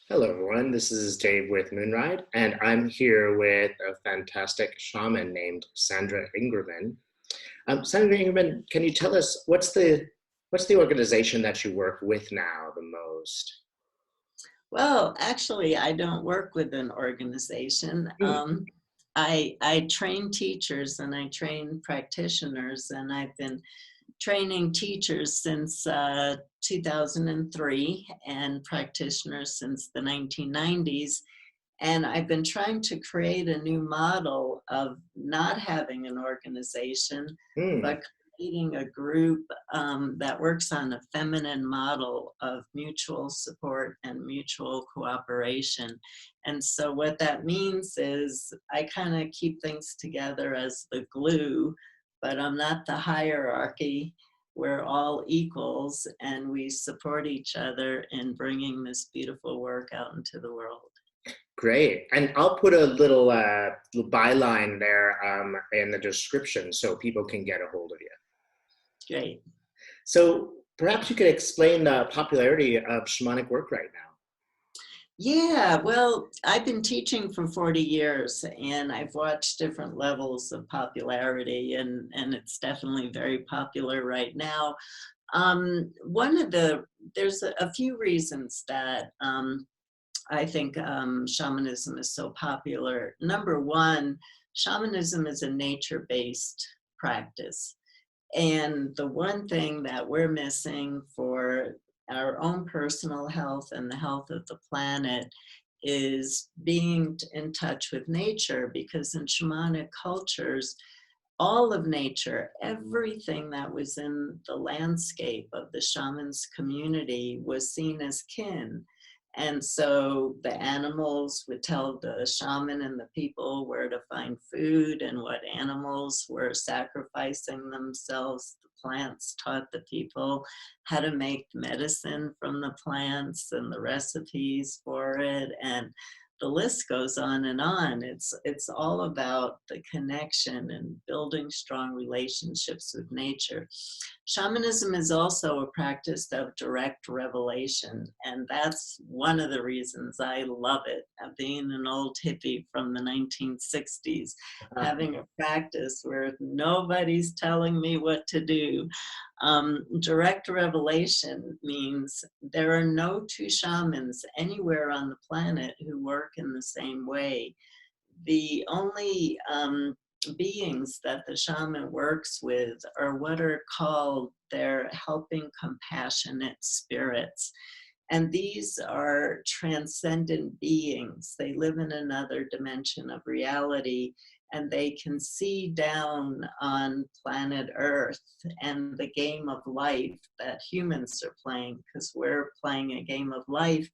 Hello, everyone. This is Dave with Moonride, and I'm here with a fantastic shaman named Sandra Ingerman. Sandra Ingerman, can you tell us what's the organization that you work with now the most? Well, actually, I don't work with an organization. Hmm, I train teachers and I train practitioners, and I've been training teachers since 2003 and practitioners since the 1990s. And I've been trying to create a new model of not having an organization, hmm, but creating a group that works on a feminine model of mutual support and mutual cooperation. And so, what that means is I kind of keep things together as the glue, but I'm not the hierarchy. We're all equals, and we support each other in bringing this beautiful work out into the world. great. And I'll put a little byline there in the description so people can get a hold of you. Great. So perhaps you could explain the popularity of shamanic work right now. Yeah, well, I've been teaching for 40 years and I've watched different levels of popularity, and it's definitely very popular right now. One of there's a few reasons that I think shamanism is so popular. Number one, shamanism is a nature-based practice. And the one thing that we're missing for our own personal health and the health of the planet is being in touch with nature, because in shamanic cultures, all of nature, everything that was in the landscape of the shaman's community was seen as kin. And so the animals would tell the shaman and the people where to find food and what animals were sacrificing themselves. The plants taught the people how to make medicine from the plants and the recipes for it. And the list goes on and on. It's all about the connection and building strong relationships with nature. Shamanism is also a practice of direct revelation, and that's one of the reasons I love it. Being an old hippie from the 1960s, having a practice where nobody's telling me what to do. Direct revelation means there are no two shamans anywhere on the planet who work in the same way. The only beings that the shaman works with are what are called their helping compassionate spirits. And these are transcendent beings. They live in another dimension of reality, and they can see down on planet Earth and the game of life that humans are playing, because we're playing a game of life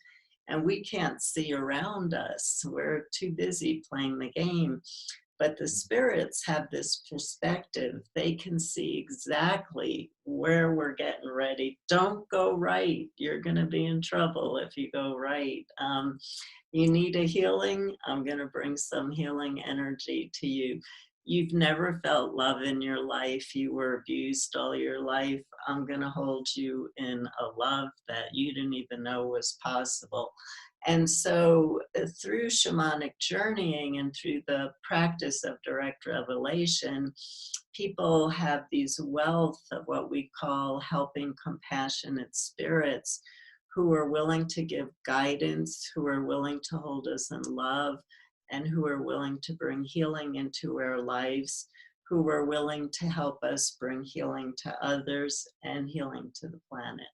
and we can't see around us. We're too busy playing the game. But the spirits have this perspective. They can see exactly where we're getting ready. Don't go right. You're going to be in trouble if you go right. You need a healing. I'm going to bring some healing energy to you. You've never felt love in your life. You were abused all your life. I'm going to hold you in a love that you didn't even know was possible. And so, through shamanic journeying and through the practice of direct revelation, people have these wealth of what we call helping compassionate spirits who are willing to give guidance, who are willing to hold us in love, and who are willing to bring healing into our lives, who are willing to help us bring healing to others and healing to the planet.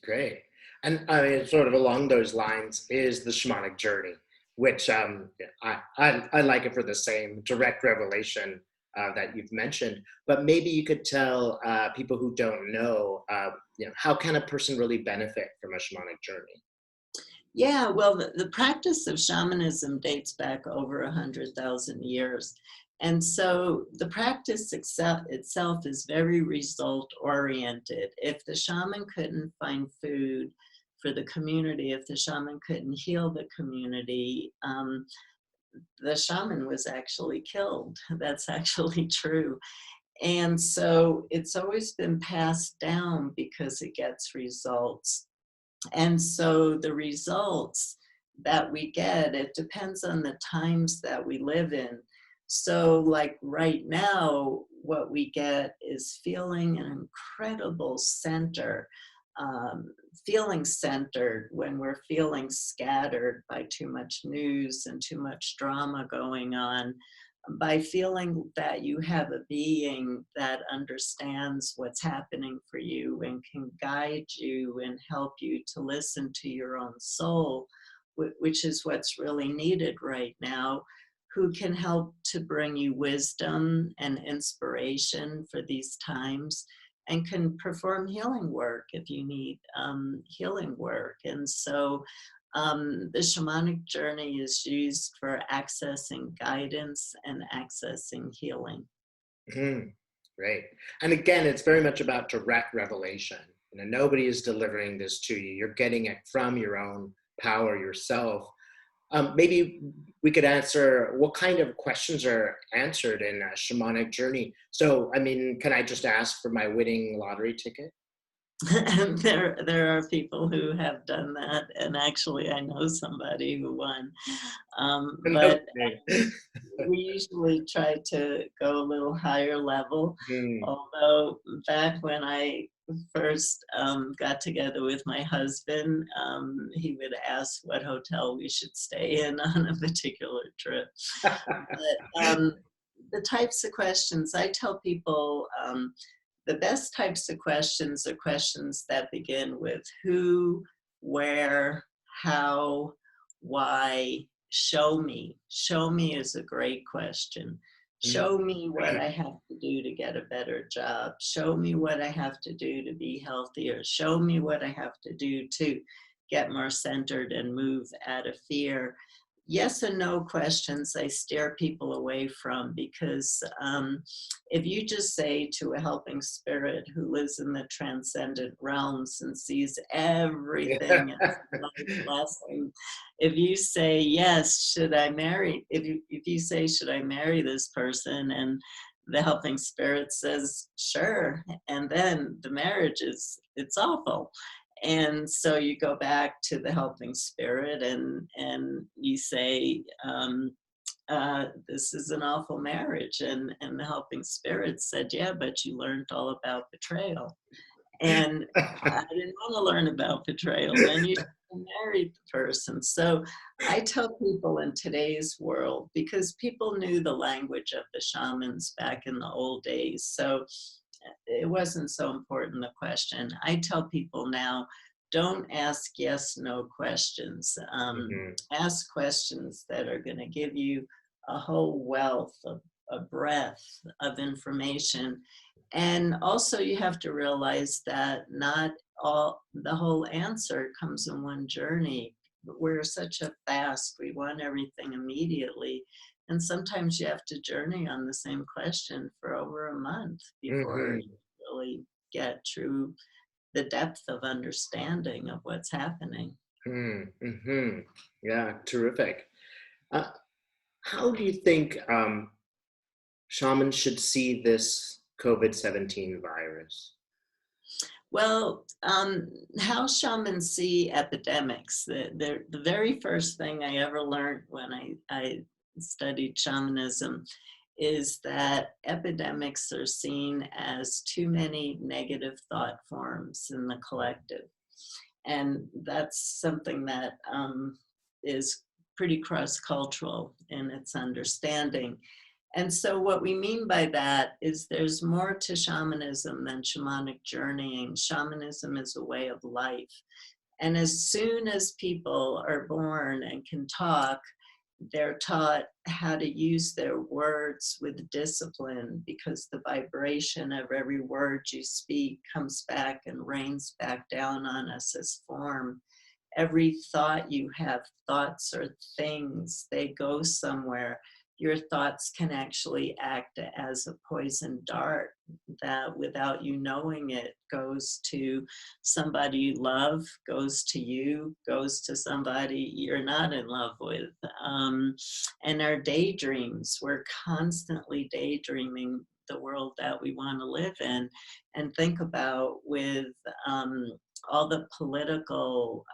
Great. And I mean, sort of along those lines is the shamanic journey, which I like it for the same direct revelation that you've mentioned. But maybe you could tell people who don't know, how can a person really benefit from a shamanic journey? Yeah, well, the practice of shamanism dates back over 100,000 years. And so the practice itself is very result oriented. If the shaman couldn't find food for the community, if the shaman couldn't heal the community, the shaman was actually killed. That's actually true. And so it's always been passed down because it gets results. And so the results that we get, it depends on the times that we live in. So, like right now, what we get is feeling an incredible center, um, feeling centered when we're feeling scattered by too much news and too much drama going on, by feeling that you have a being that understands what's happening for you and can guide you and help you to listen to your own soul, which is what's really needed right now, who can help to bring you wisdom and inspiration for these times and can perform healing work if you need healing work. And so the shamanic journey is used for accessing guidance and accessing healing. Mhm. Great. And again, it's very much about direct revelation. Nobody is delivering this to you. You're getting it from your own power yourself. Maybe we could answer what kind of questions are answered in a shamanic journey. So, I mean, can I just ask for my winning lottery ticket? There are people who have done that, and actually, I know somebody who won. No. But we usually try to go a little higher level. Mm. Although back when I first got together with my husband, he would ask what hotel we should stay in on a particular trip. But the types of questions I tell people, the best types of questions are questions that begin with who, where, how, why, show me. Show me is a great question. Mm. Show me what I have to do to get a better job. Show me what I have to do to be healthier. Show me what I have to do to get more centered and move out of fear. Yes and no questions I steer people away from, because if you just say to a helping spirit who lives in the transcendent realms and sees everything as a life lesson, if you say, yes, should I marry, if you say, should I marry this person? And the helping spirit says, sure. And then the marriage it's awful. And so you go back to the helping spirit and you say, this is an awful marriage. And the helping spirit said, yeah, but you learned all about betrayal. And I didn't want to learn about betrayal. Then you married the person. So I tell people in today's world, because people knew the language of the shamans back in the old days, so it wasn't so important the question. I tell people now, don't ask yes, no questions. Mhm. Ask questions that are going to give you a whole wealth of a breadth of information. And also you have to realize that not all the whole answer comes in one journey. We're such a fast, we want everything immediately. And sometimes you have to journey on the same question for over a month before Mhm. you really get through the depth of understanding of what's happening. Mm. Mhm. Yeah, terrific. Uh, how do you think shamans should see this COVID-19 virus? Well, how shamans see epidemics. The very first thing I ever learned when I studied shamanism is that epidemics are seen as too many negative thought forms in the collective. And that's something that is pretty cross-cultural in its understanding. And so what we mean by that is there's more to shamanism than shamanic journeying. Shamanism is a way of life. And as soon as people are born and can talk, they're taught how to use their words with discipline, because the vibration of every word you speak comes back and rains back down on us as form. Every thought you have, thoughts or things, they go somewhere. Your thoughts can actually act as a poison dart that, without you knowing it, goes to somebody you love, goes to you, goes to somebody you're not in love with. And our daydreams, we're constantly daydreaming. the world that we want to live in. And think about with all the political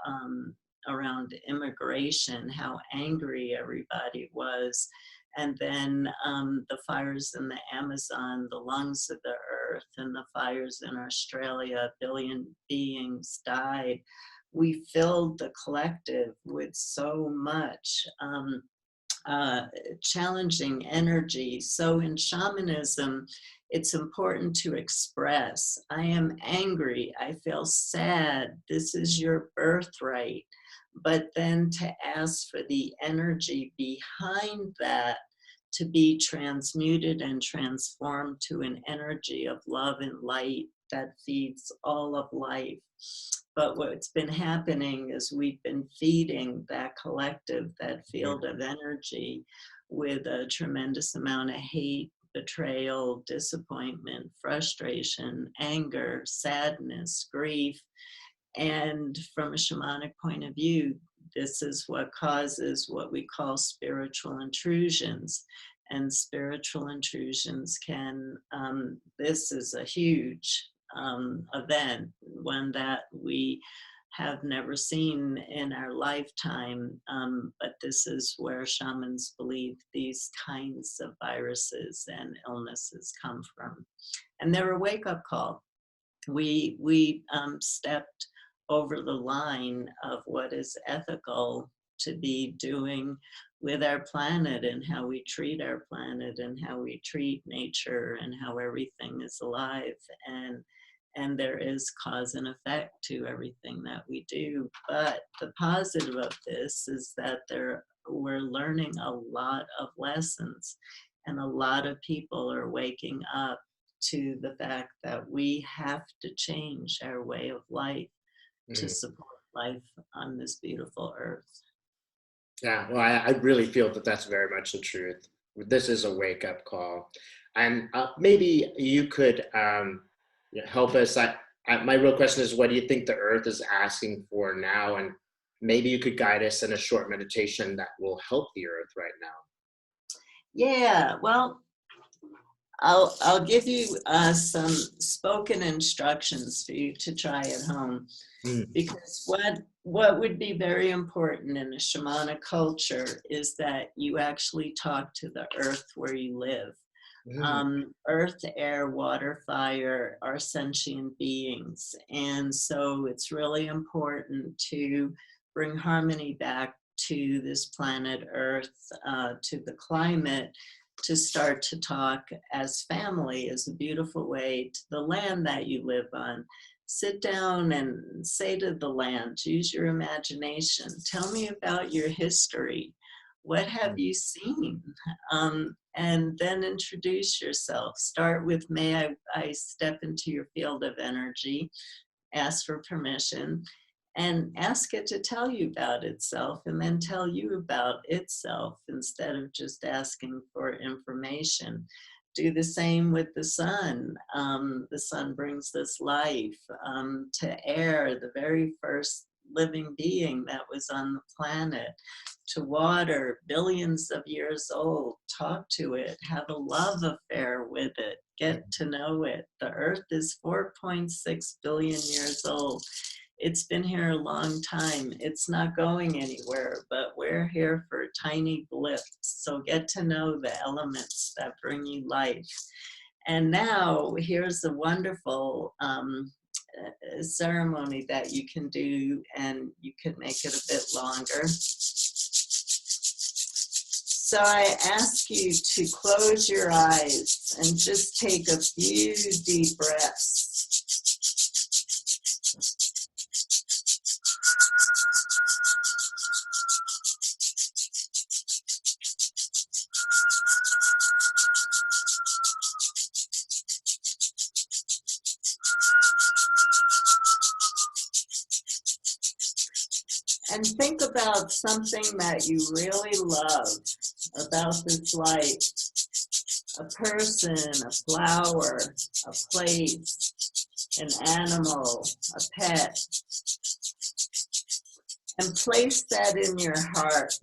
around immigration, how angry everybody was. And then the fires in the Amazon, the lungs of the earth, and the fires in Australia, a billion beings died. We filled the collective with so much challenging energy. So in shamanism, it's important to express, I am angry, I feel sad, this is your birthright. But then to ask for the energy behind that to be transmuted and transformed to an energy of love and light that feeds all of life. But what's been happening is we've been feeding that collective, that field of energy, with a tremendous amount of hate, betrayal, disappointment, frustration, anger, sadness, grief. And from a shamanic point of view, this is what causes what we call spiritual intrusions. And spiritual intrusions can, this is a huge event, one that we have never seen in our lifetime, but this is where shamans believe these kinds of viruses and illnesses come from. And they're a wake-up call. We stepped over the line of what is ethical to be doing with our planet, and how we treat our planet, and how we treat nature, and how everything is alive. And there is cause and effect to everything that we do. But the positive of this is that we're learning a lot of lessons, and a lot of people are waking up to the fact that we have to change our way of life to support life on this beautiful earth. Yeah, well, I really feel that that's very much the truth. This is a wake-up call. And maybe you could help us. My real question is, what do you think the earth is asking for now? And maybe you could guide us in a short meditation that will help the earth right now. Yeah, well, I'll give you some spoken instructions for you to try at home. Because what would be very important in a shamanic culture is that you actually talk to the earth where you live. Earth, air, water, fire are sentient beings. And so it's really important to bring harmony back to this planet Earth, to the climate, to start to talk as family, is a beautiful way, to the land that you live on. Sit down and say to the land, use your imagination. Tell me about your history. What have you seen? And then introduce yourself. Start with, may I step into your field of energy? Ask for permission and ask it to tell you about itself, and then tell you about itself instead of just asking for information. Do the same with the sun. The sun brings us life. To air, the very first living being that was on the planet. To water, billions of years old. Talk to it. Have a love affair with it. Get to know it. The earth is 4.6 billion years old. It's been here a long time. It's not going anywhere, but we're here for tiny blips. So get to know the elements that bring you life. And now here's a wonderful ceremony that you can do, and you can make it a bit longer. So I ask you to close your eyes and just take a few deep breaths. And think about something that you really love about this life. A person, a flower, a place, an animal, a pet. And place that in your heart.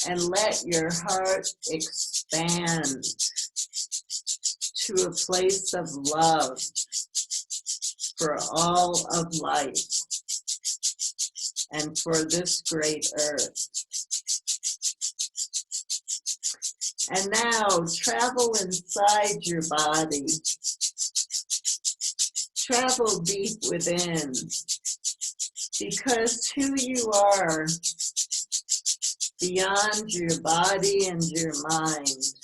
And let your heart expand. to a place of love for all of life and for this great earth. And now travel inside your body. Travel deep within, because who you are beyond your body and your mind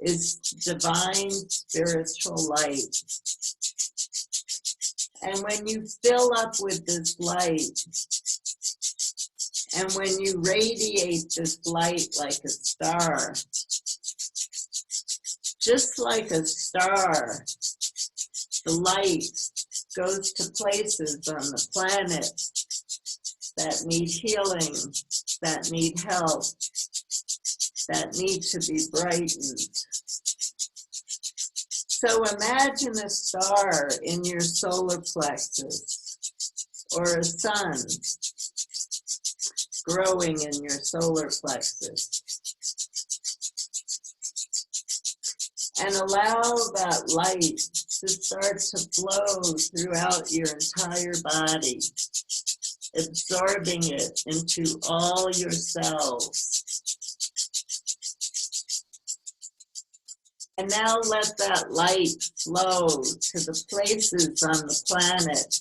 is divine spiritual light. And when you fill up with this light, and when you radiate this light like a star, just like a star, the light goes to places on the planet that need healing, that need help, that need to be brightened. So imagine a star in your solar plexus, or a sun growing in your solar plexus. And allow that light to start to flow throughout your entire body, absorbing it into all your cells. And now let that light flow to the places on the planet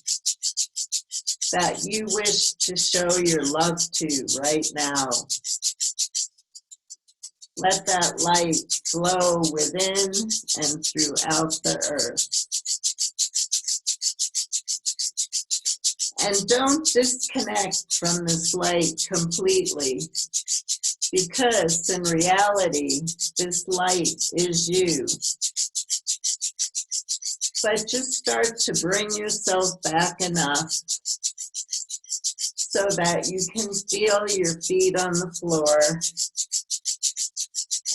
that you wish to show your love to right now. Let that light flow within and throughout the earth. And don't disconnect from this light completely, because in reality, this light is you. But just start to bring yourself back enough so that you can feel your feet on the floor,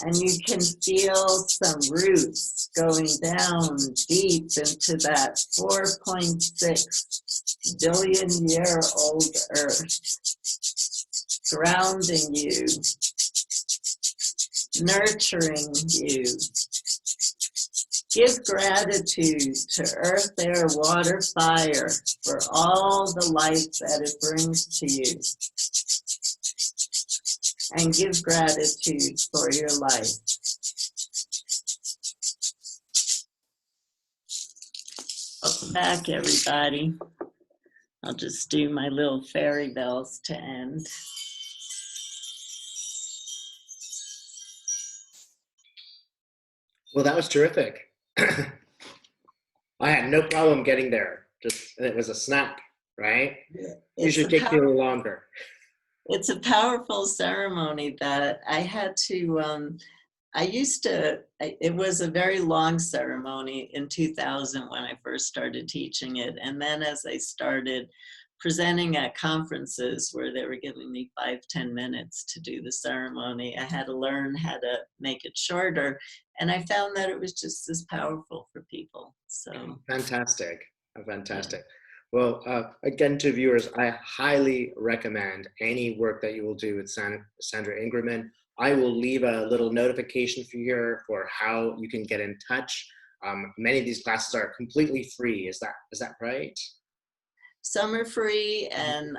and you can feel some roots going down deep into that 4.6 billion year old earth, grounding you, nurturing you. Give gratitude to earth, air, water, fire for all the life that it brings to you. And give gratitude for your life. Welcome back, everybody. I'll just do my little fairy bells to end. Well, that was terrific. I had no problem getting there. Just it was a snap, right? You should take you a little longer. It's a powerful ceremony that I had to, it was a very long ceremony in 2000 when I first started teaching it. And then as I started presenting at conferences where they were giving me 5-10 minutes to do the ceremony, I had to learn how to make it shorter. And I found that it was just as powerful for people. So fantastic. Fantastic. Well, again, to viewers, I highly recommend any work that you will do with Sandra Ingerman. I will leave a little notification for you here for how you can get in touch. Many of these classes are completely free. Is that right? Some are free, and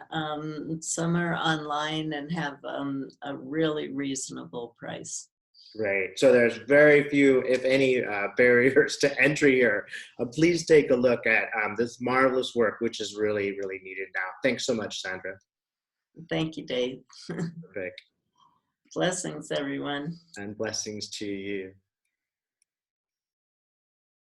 some are online and have a really reasonable price. Great. So there's very few, if any, barriers to entry here. Please take a look at this marvelous work, which is really, really needed now. Thanks so much, Sandra. Thank you, Dave. Perfect. Blessings, everyone. And blessings to you.